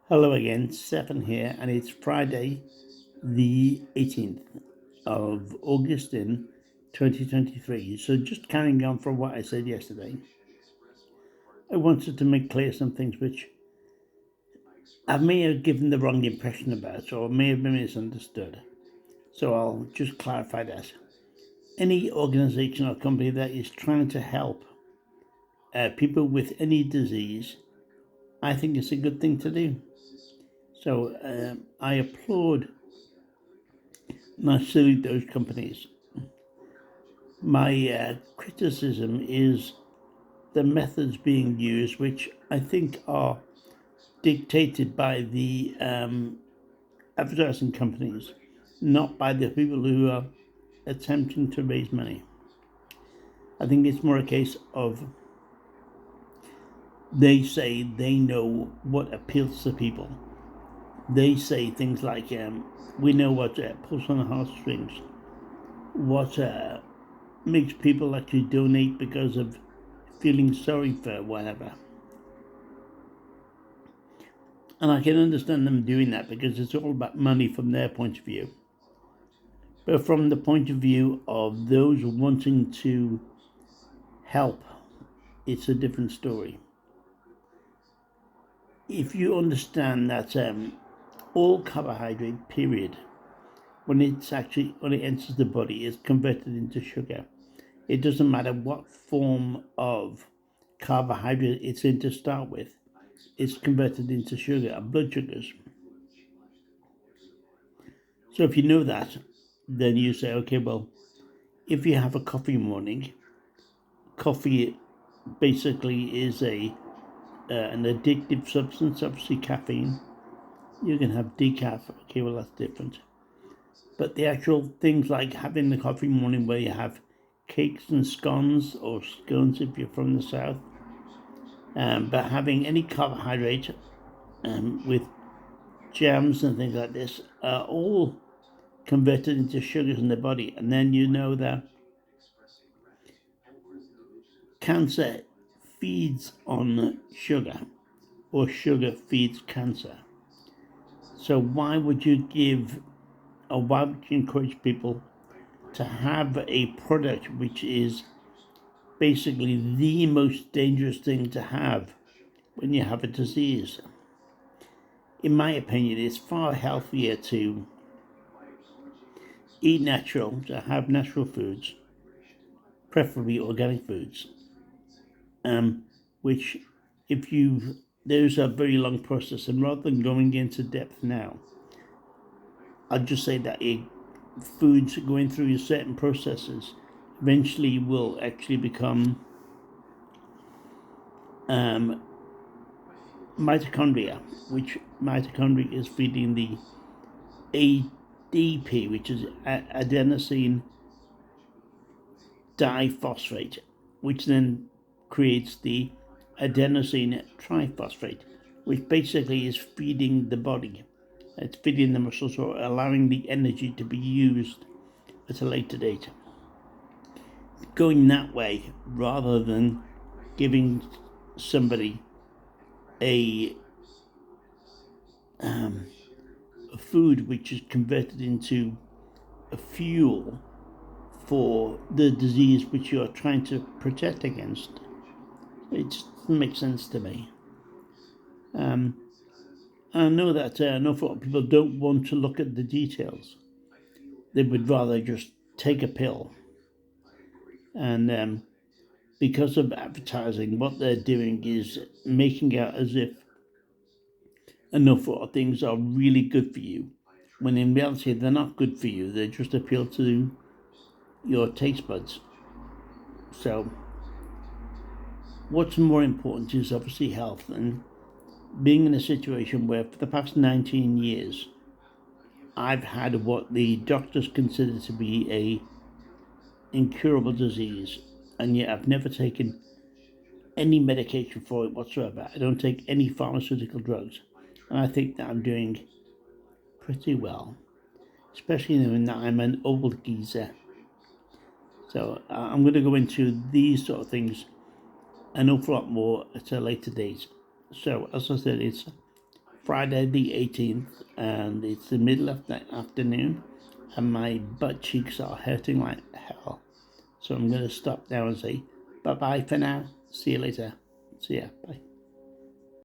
Hello again, Stefan here, and it's Friday, the 18th of August in 2023. So, just carrying on from what I said yesterday, I wanted to make clear some things which I may have given the wrong impression about or may have been misunderstood. So, I'll just clarify that. Any organization or company that is trying to help people with any disease, I think it's a good thing to do. So, I applaud not salute those companies. My criticism is the methods being used, which I think are dictated by the advertising companies, not by the people who are attempting to raise money. I think it's more a case of they say they know what appeals to people. They say things like, we know what pulls on the heartstrings, what makes people actually donate because of feeling sorry for whatever. And I can understand them doing that because it's all about money from their point of view. But from the point of view of those wanting to help, it's a different story. If you understand that all carbohydrate, period, when it enters the body, is converted into sugar. It doesn't matter what form of carbohydrate it's in to start with. It's converted into sugar and blood sugars. So if you know that, then you say, okay, well, if you have a coffee morning, coffee basically is an addictive substance, obviously caffeine. You can have decaf, okay, well, that's different. But the actual things like having the coffee morning where you have cakes and scones, or scones if you're from the south, but having any carbohydrate with jams and things like this are all converted into sugars in the body. And then you know that cancer feeds on sugar, or sugar feeds cancer. So why would you give, or why would you encourage people to have a product which is basically the most dangerous thing to have when you have a disease? In my opinion, it's far healthier to eat natural, to have natural foods, preferably organic foods, which if you there's a very long process, and rather than going into depth now, I'll just say that foods going through certain processes eventually will actually become mitochondria, which mitochondria is feeding the ADP, which is adenosine diphosphate, which then creates the adenosine triphosphate, which basically is feeding the body. It's feeding the muscles, or allowing the energy to be used at a later date. Going that way rather than giving somebody a food which is converted into a fuel for the disease which you are trying to protect against. It just doesn't make sense to me. I know that an awful lot of people don't want to look at the details. They would rather just take a pill. And because of advertising, what they're doing is making out as if an awful lot of things are really good for you, when in reality they're not good for you. They just appeal to your taste buds. So what's more important is obviously health, and being in a situation where for the past 19 years I've had what the doctors consider to be a incurable disease, and yet I've never taken any medication for it whatsoever. I don't take any pharmaceutical drugs, and I think that I'm doing pretty well, especially knowing that I'm an old geezer. So I'm going to go into these sort of things an awful lot more at a later date. So as I said, it's Friday the 18th, and it's the middle of the afternoon, and my butt cheeks are hurting like hell. So I'm going to stop now and say bye-bye for now. See you later. See ya. Bye.